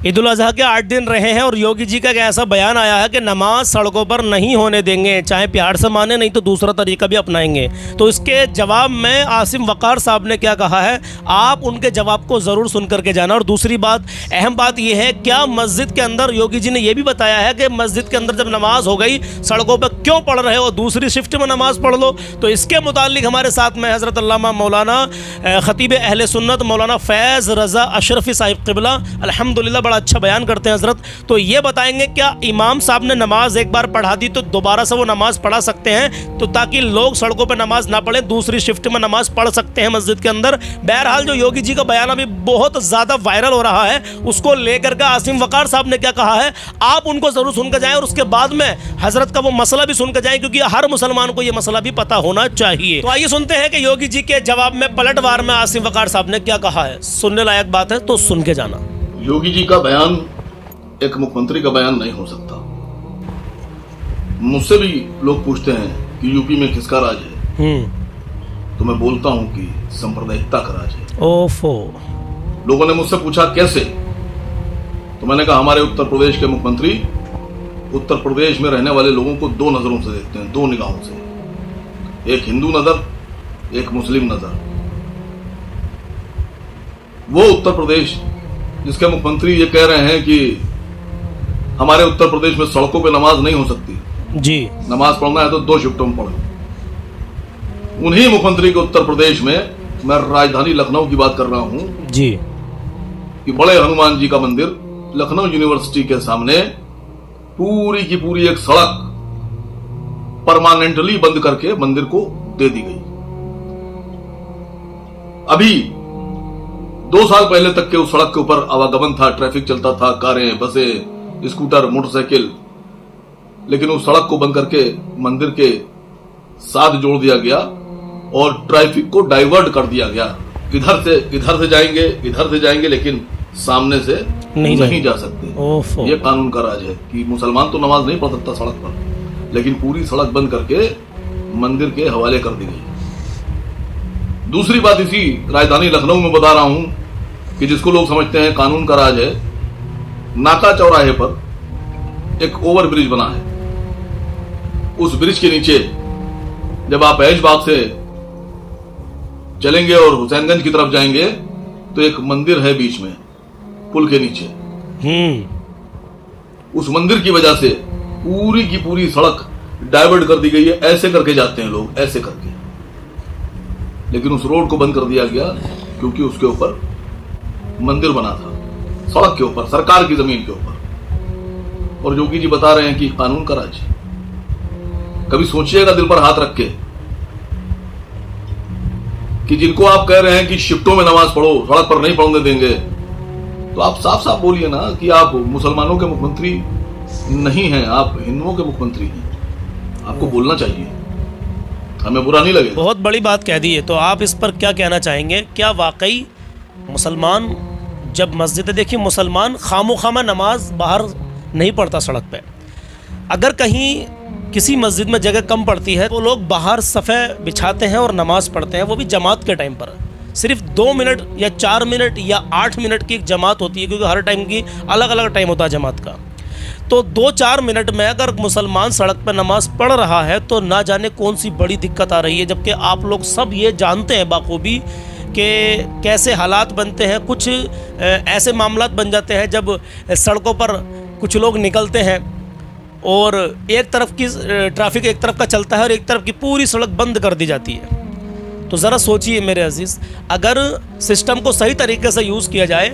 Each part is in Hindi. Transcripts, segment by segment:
ईद उल अज़हा के 8 दिन रहे हैं और योगी जी का एक ऐसा बयान आया है कि नमाज सड़कों पर नहीं होने देंगे, चाहे प्यार से माने, नहीं तो दूसरा तरीका भी अपनाएंगे। तो इसके जवाब में आसिम वक़ार साहब ने क्या कहा है, आप उनके जवाब को ज़रूर सुन करके जाना। और दूसरी बात, अहम बात यह है, क्या मस्जिद के अंदर योगी जी ने यह भी बताया है कि मस्जिद के अंदर जब नमाज हो गई सड़कों पर क्यों पढ़ रहे हो, दूसरी शिफ्ट में नमाज पढ़ लो। तो इसके मुतालिक हमारे साथ में हज़रत अल्लामा मौलाना ख़तीब अहले सुन्नत मौलाना फैज़ रज़ा अशरफ़ी साहिब क़िबला अल्हम्दुलिल्लाह बड़ा अच्छा बयान करते हैं हज़रत। तो ये बताएंगे क्या इमाम साहब ने नमाज एक बार पढ़ा दी तो दोबारा से वो नमाज पढ़ा सकते हैं, तो ताकि लोग सड़कों पर नमाज ना पढ़ें, दूसरी शिफ्ट में नमाज पढ़ सकते हैं मस्जिद के अंदर। बहरहाल जो योगी जी का बयान अभी बहुत ज़्यादा वायरल हो रहा है, उसको लेकर के आसिम वक़ार साहब ने क्या कहा है, आप उनको ज़रूर सुनकर जाएँ और उसके बाद में हज़रत का वो मसला भी सुनकर जाएँ, क्योंकि हर मुसलमान को ये मसला भी पता होना चाहिए। तो आइए सुनते हैं कि योगी जी के जवाब में पलटवार में आसिम वक़ार साहब ने क्या कहा है। सुनने लायक बात है तो सुन के जाना। योगी जी का बयान एक मुख्यमंत्री का बयान नहीं हो सकता। मुझसे भी लोग पूछते हैं कि यूपी में किसका राज है, तो मैं बोलता हूं कि सांप्रदायिकता का राज है। ओफो। लोगों ने मुझसे पूछा कैसे, तो मैंने कहा हमारे उत्तर प्रदेश के मुख्यमंत्री उत्तर प्रदेश में रहने वाले लोगों को दो नजरों से देखते हैं, दो निगाहों से, एक हिंदू नजर, एक मुस्लिम नजर। वो उत्तर प्रदेश जिसके मुख्यमंत्री ये कह रहे हैं कि हमारे उत्तर प्रदेश में सड़कों पे नमाज नहीं हो सकती जी, नमाज पढ़ना है तो दो शिफ्टों में पढ़ो, उन्हीं मुख्यमंत्री के उत्तर प्रदेश में मैं राजधानी लखनऊ की बात कर रहा हूं जी, कि बड़े हनुमान जी का मंदिर लखनऊ यूनिवर्सिटी के सामने पूरी की पूरी एक सड़क परमानेंटली बंद करके मंदिर को दे दी गई। अभी 2 साल पहले तक के उस सड़क के ऊपर आवागमन था, ट्रैफिक चलता था, कारें, बसें, स्कूटर, मोटरसाइकिल, लेकिन उस सड़क को बंद करके मंदिर के साथ जोड़ दिया गया और ट्रैफिक को डाइवर्ट कर दिया गया। इधर से जाएंगे लेकिन सामने से नहीं जा सकते। ये कानून का राज है कि मुसलमान तो नमाज नहीं पढ़ सकता सड़क पर, लेकिन पूरी सड़क बंद करके मंदिर के हवाले कर दी गई। दूसरी बात इसी राजधानी लखनऊ में बता रहा हूं कि जिसको लोग समझते हैं कानून का राज है, नाका चौराहे पर एक ओवर ब्रिज बना है। उस ब्रिज के नीचे जब आप ऐशबाग से चलेंगे और हुसैनगंज की तरफ जाएंगे तो एक मंदिर है बीच में, पुल के नीचे। उस मंदिर की वजह से पूरी की पूरी सड़क डाइवर्ट कर दी गई है। ऐसे करके जाते हैं लोग, ऐसे करके, लेकिन उस रोड को बंद कर दिया गया क्योंकि उसके ऊपर मंदिर बना था, सड़क के ऊपर, सरकार की जमीन के ऊपर। और योगी जी बता रहे हैं कि कानून का राज। कभी सोचिएगा दिल पर हाथ रख के कि जिनको आप कह रहे हैं कि शिफ्टों में नमाज पढ़ो, सड़क पर नहीं पढ़ने देंगे, तो आप साफ साफ बोलिए ना कि आप मुसलमानों के मुख्यमंत्री नहीं हैं, आप हिंदुओं के मुख्यमंत्री हैं। आपको बोलना चाहिए, हमें बुरा नहीं लगेगा। बहुत बड़ी बात कह दी है। तो आप इस पर क्या कहना चाहेंगे? क्या वाकई मुसलमान जब मस्जिद, देखिए मुसलमान खामोखामा नमाज बाहर नहीं पढ़ता सड़क पे। अगर कहीं किसी मस्जिद में जगह कम पड़ती है तो लोग बाहर सफ़े बिछाते हैं और नमाज़ पढ़ते हैं, वो भी जमात के टाइम पर। सिर्फ 2 मिनट या 4 मिनट या 8 मिनट की एक जमात होती है, क्योंकि हर टाइम की अलग अलग टाइम होता है जमात का। तो 2-4 मिनट में अगर मुसलमान सड़क पर नमाज़ पढ़ रहा है तो ना जाने कौन सी बड़ी दिक्कत आ रही है, जबकि आप लोग सब ये जानते हैं बाखूबी कि कैसे हालात बनते हैं। कुछ ऐसे मामलात बन जाते हैं जब सड़कों पर कुछ लोग निकलते हैं और एक तरफ की ट्रैफिक एक तरफ का चलता है और एक तरफ की पूरी सड़क बंद कर दी जाती है। तो ज़रा सोचिए मेरे अजीज़, अगर सिस्टम को सही तरीके से यूज़ किया जाए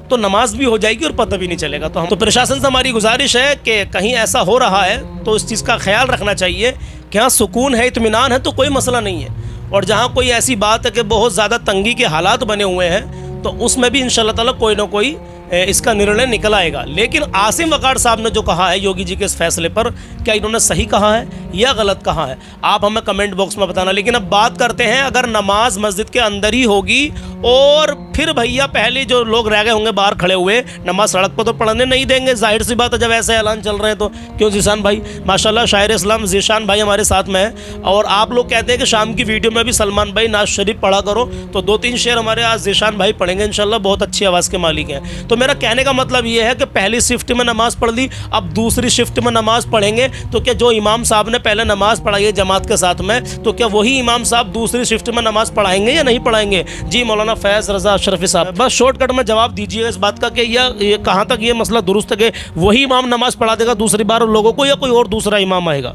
तो नमाज भी हो जाएगी और पता भी नहीं चलेगा। तो प्रशासन से हमारी गुजारिश है कि कहीं ऐसा हो रहा है तो इस चीज़ का ख्याल रखना चाहिए कि हाँ सुकून है, इत्मीनान है तो कोई मसला नहीं है, और जहाँ कोई ऐसी बात है कि बहुत ज़्यादा तंगी के हालात बने हुए हैं तो उसमें भी इंशाअल्लाह ताला कोई ना कोई इसका निर्णय निकल आएगा। लेकिन आसिम वक़ार साहब ने जो कहा है योगी जी के इस फैसले पर, क्या इन्होंने सही कहा है या गलत कहा है, आप हमें कमेंट बॉक्स में बताना। लेकिन अब बात करते हैं, अगर नमाज मस्जिद के अंदर ही होगी और फिर भैया पहले जो लोग रह गए होंगे बाहर खड़े हुए, नमाज सड़क पर तो पढ़ने नहीं देंगे, जाहिर सी बात है जब ऐसे ऐलान चल रहे हैं तो। क्यों जीशान भाई, माशाल्लाह शायर इस्लाम जीशान भाई हमारे साथ में है, और आप लोग कहते हैं कि शाम की वीडियो में भी सलमान भाई नाज शरीफ पढ़ा करो, तो 2-3 शेर हमारे आज जीशान भाई पढ़ेंगे इंशाल्लाह, बहुत अच्छी आवाज़ के मालिक हैं। तो मेरा कहने का मतलब ये है कि पहली शिफ्ट में नमाज़ पढ़ ली, अब दूसरी शिफ्ट में नमाज़ पढ़ेंगे, तो क्या जो इमाम साहब ने पहले नमाज़ पढ़ाई है जमात के साथ में, तो क्या वही इमाम साहब दूसरी शिफ्ट में नमाज़ पढ़ाएंगे या नहीं पढ़ाएंगे? जी मौलाना फैज़ रज़ा अशरफी साहब, बस शॉर्टकट में जवाब दीजिएगा इस बात का कि ये कहाँ तक ये मसला दुरुस्त है कि वही इमाम नमाज़ पढ़ा देगा दूसरी बार लोगों को, या कोई और दूसरा इमाम आएगा?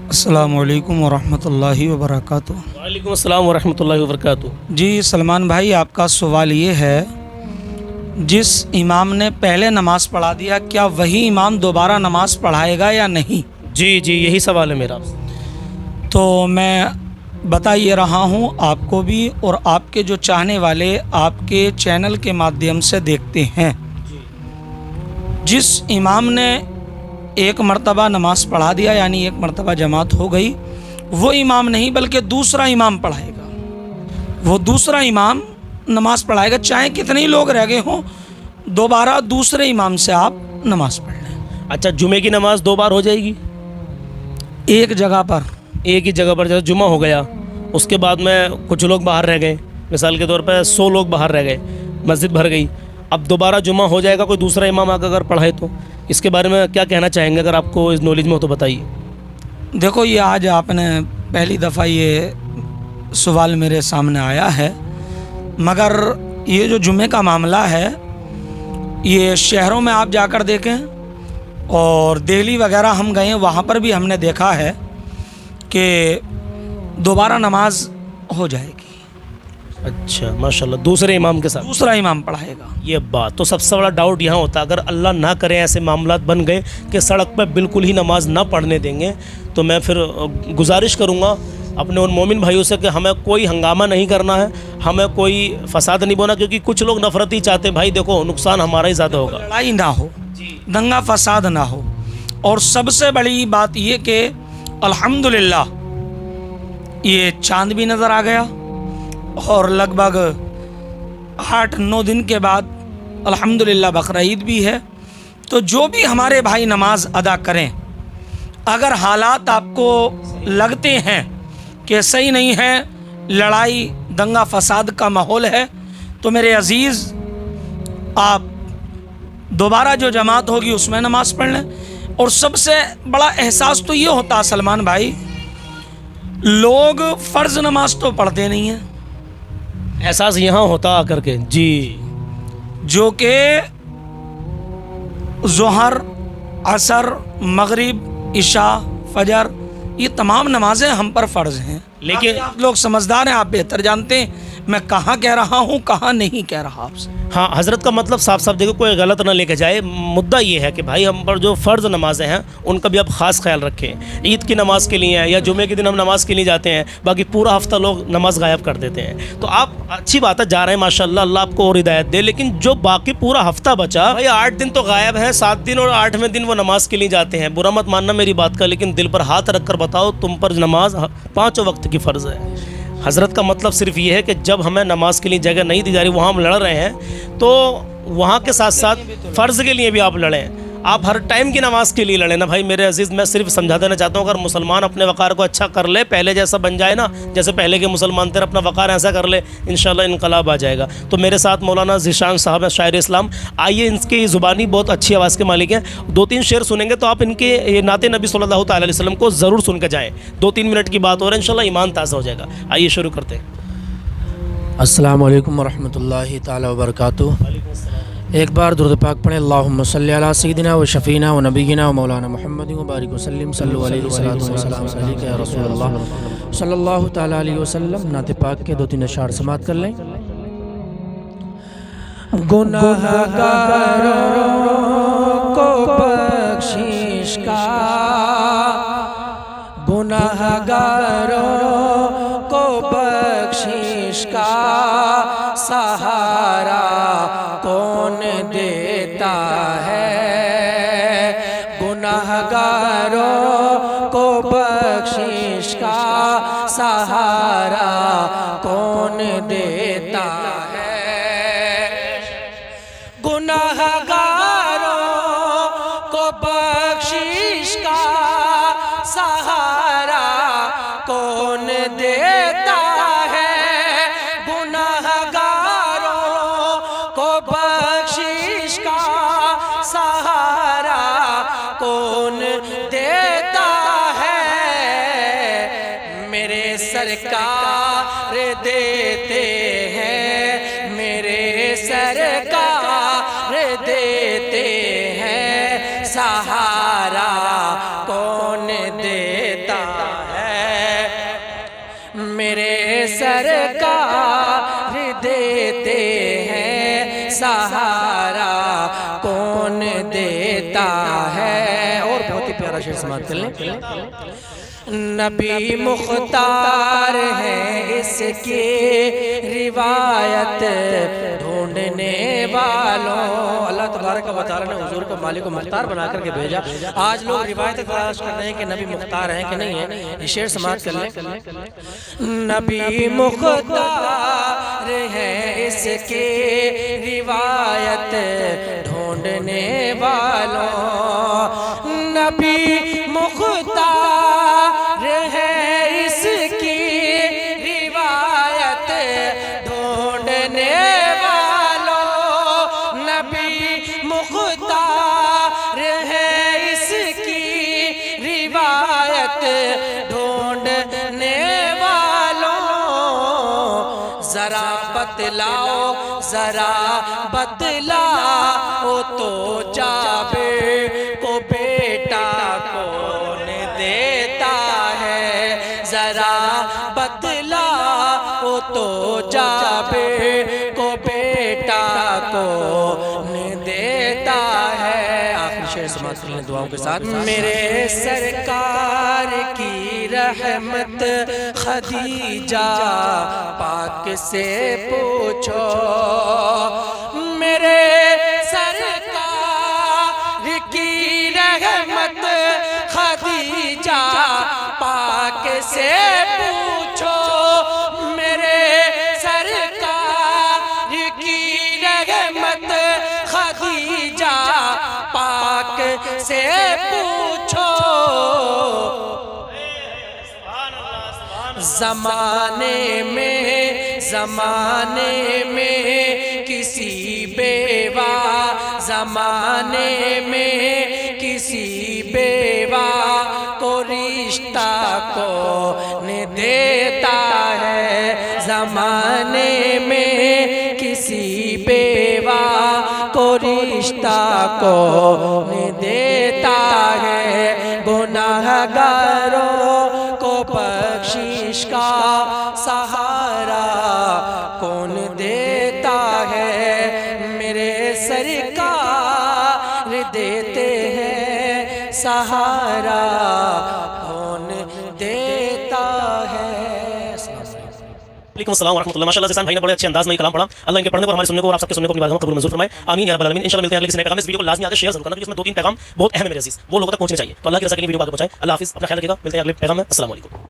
अस्सलामु अलैकुम वरहमतुल्लाहि वबरकातुहू। वालेकुम अस्सलाम वरहमतुल्लाहि वबरकातुहू। जी सलमान भाई, आपका सवाल ये है, जिस इमाम ने पहले नमाज़ पढ़ा दिया क्या वही इमाम दोबारा नमाज़ पढ़ाएगा या नहीं? जी जी, यही सवाल है मेरा। तो मैं बता ये रहा हूँ आपको भी और आपके जो चाहने वाले आपके चैनल के माध्यम से देखते हैं, जिस इमाम ने एक मर्तबा नमाज़ पढ़ा दिया यानी एक मर्तबा जमात हो गई, वो इमाम नहीं बल्कि दूसरा इमाम पढ़ाएगा। वो दूसरा इमाम नमाज़ पढ़ाएगा, चाहे कितने ही लोग रह गए हों, दोबारा दूसरे इमाम से आप नमाज़ पढ़ लें। अच्छा, जुमे की नमाज़ 2 बार हो जाएगी एक जगह पर? एक ही जगह पर। जैसे जुमा हो गया, उसके बाद में कुछ लोग बाहर रह गए, मिसाल के तौर पर 100 लोग बाहर रह गए, मस्जिद भर गई, अब दोबारा जुमा हो जाएगा, कोई दूसरा इमाम आकर अगर पढ़ाए तो इसके बारे में क्या कहना चाहेंगे? अगर आपको इस नॉलेज में हो तो बताइए। देखो, ये आज आपने पहली दफ़ा ये सवाल मेरे सामने आया है, मगर ये जो जुमे का मामला है, ये शहरों में आप जाकर देखें और दिल्ली वगैरह हम गए, वहाँ पर भी हमने देखा है कि दोबारा नमाज हो जाएगी। अच्छा माशाल्लाह, दूसरे इमाम के साथ दूसरा इमाम पढ़ाएगा। ये बात तो सबसे बड़ा डाउट यहाँ होता है, अगर अल्लाह ना करे ऐसे मामलात बन गए कि सड़क पर बिल्कुल ही नमाज ना पढ़ने देंगे, तो मैं फिर गुजारिश करूँगा अपने उन मोमिन भाइयों से कि हमें कोई हंगामा नहीं करना है, हमें कोई फसाद नहीं बोना, क्योंकि कुछ लोग नफरती चाहते हैं। भाई देखो, नुकसान हमारा ही ज़्यादा होगा, लड़ाई ना हो, दंगा फसाद ना हो। और सबसे बड़ी बात ये कि अल्हम्दुलिल्लाह ये चांद भी नज़र आ गया और लगभग 8-9 दिन के बाद अल्हम्दुलिल्लाह बकरा ईद भी है। तो जो भी हमारे भाई नमाज अदा करें, अगर हालात आपको लगते हैं कि सही नहीं है, लड़ाई दंगा फसाद का माहौल है, तो मेरे अजीज़ आप दोबारा जो जमात होगी उसमें नमाज़ पढ़ लें। और सबसे बड़ा एहसास तो ये होता है सलमान भाई, लोग फ़र्ज़ नमाज तो पढ़ते नहीं हैं, एहसास यहाँ होता आकर के। जी, जो कि ज़ोहर, असर, मगरिब, इशा, फजर, ये तमाम नमाजें हम पर फ़र्ज़ हैं। लेकिन आप लोग समझदार हैं, आप बेहतर जानते हैं मैं कहाँ कह रहा हूँ, कहाँ नहीं कह रहा आपसे। हाँ, हज़रत का मतलब साफ साफ देखो, कोई गलत ना लेके जाए। मुद्दा ये है कि भाई हम पर जो फ़र्ज़ नमाज़ें हैं उनका भी आप ख़ास ख्याल रखें। ईद की नमाज़ के लिए या जुमे के दिन हम नमाज़ के लिए जाते हैं, बाकी पूरा हफ्ता लोग नमाज़ गायब कर देते हैं। तो आप अच्छी बात है, जा रहे हैं माशाल्लाह, अल्लाह आपको और हिदायत दे। लेकिन जो बाकी पूरा हफ्ता बचा, भाई 8 दिन तो गायब हैं, 7 दिन और 8वें दिन वो नमाज़ के लिए जाते हैं। बुरा मत मानना मेरी बात का, लेकिन दिल पर हाथ रख कर बताओ, तुम पर नमाज 5 वक्त की फ़र्ज़ है। हज़रत का मतलब सिर्फ ये है कि जब हमें नमाज के लिए जगह नहीं दी जा रही, वहाँ हम लड़ रहे हैं, तो वहाँ के साथ साथ फ़र्ज़ के लिए भी आप लड़ें। आप हर टाइम की नमाज के लिए लड़े ना भाई। मेरे अजीज़, मैं सिर्फ समझा देना चाहता हूँ, अगर मुसलमान अपने वक़ार को अच्छा कर ले, पहले जैसा बन जाए ना, जैसे पहले के मुसलमान थे, अपना वक़ार ऐसा कर ले, इंशाल्लाह इनकलाब आ जाएगा। तो मेरे साथ मौलाना ज़ीशान साहब हैं, शायर इस्लाम। आइए, इनकी ज़ुबानी बहुत अच्छी आवाज़ के मालिक हैं, 2-3 शेर सुनेंगे तो आप इनके ये नाते नबी सल्लल्लाहु अलैहि वसल्लम को ज़रूर सुन के जाएँ। 2-3 मिनट की बात हो रहा है, इंशाल्लाह ईमान ताज़ा हो जाएगा। आइए शुरू करते हैं। अस्सलामु अलैकुम वरहमतुल्लाहि ताला वबरकातुहू। एक बार दुरूद पाक पढ़ें। अल्लाहुम्मा सल्ली अला सय्यिदिना व शफ़ीना व नबीना व मौलाना मुहम्मद व बारिक वसल्लिम सल्लल्लाहु अलैहि वसल्लम या रसूलल्लाह सल्लल्लाहु ताला अलैहि वसल्लम। नाते पाक के 2-3 अशआर समाअत कर लें। गुनाहगारों को बख्शिश का, गुनाहगारों को बख्शिश का सहारा कौन देता है? गुनाहगारों को बख्शिश का सहारा कौन देता है? गुनाहगारों को बख्शिश का सहारा कौन देता है? गुनाहगारों को बख्शिश सरकार देते हैं सहारा कौन देता है, मेरे सरकार देते हैं सहारा कौन देता है। और बहुत ही प्यारा शेर समाप्त कर लें। नबी मुख्तार है इसके रिवायत ढूंढने वालों, अल्लाह तबारक व तआला ने हुजूर को मालिक को मुख्तार बना करके भेजा। आज लोग रिवायत तलाश कर रहे हैं कि नबी मुख्तार है कि नहीं है। ये शेर समाप्त कर लें। नबी मुख्तार है इसके रिवायत ढूंढने वालों, नबी मुख्तार है इसकी रिवायत ढूंढने वालों, नबी मुख्तार है इसकी रिवायत ढूंढने वालों। जरा बतलाओ जरा बतलाओ तो जाबे को बेटा कौन देता है, जरा बतलाओ तो जाबे को बेटा कौन देता है। आखिरी शेर समाप्त करने दुआओं के साथ। मेरे सरकार की रहमत खदीजा पाक से पूछो, मेरे सरकार की रहमत खदीजा पाक से पूछो, मेरे सरकार की रहमत खदीजा पाक से पूछो। ज़माने में किसी बेवा, ज़माने में किसी बेवा को रिश्ता कौन देता है, ज़माने में किसी बेवा को रिश्ता कौन देता है। गुनाहगारों को बख्शिश का सहारा कौन देता है, मेरे सरकार देते हैं सहारा कौन देता है। वालेकुम अस्सलाम वरहमतुल्लाह। माशाअल्लाह ज़िसान भाई ने बड़े अच्छे अंदाज में कलाम पढ़ा। अल्लाह इनके पढ़ने को हमारे सुनने को और आप सबके सुनने को अपनी बातों कबूल मंजूर फरमाए। आमीन या रब्बल आलमीन। इंशाअल्लाह मिलते हैं अगले किसी नए पैगाम में। इस वीडियो को लाजमी आकर शेयर जरूर करना, क्योंकि इसमें 2-3 पैगाम बहुत अहम है मेरे अजीज, वो लोगों तक पहुंचने चाहिए। तो अल्लाह की रज़ा के लिए वीडियो को आगे पहुंचाएं। अल्लाह हाफिज़, अपना ख्याल रखिएगा। मिलते हैं अगले पैगाम में। अस्सलाम वालेकुम।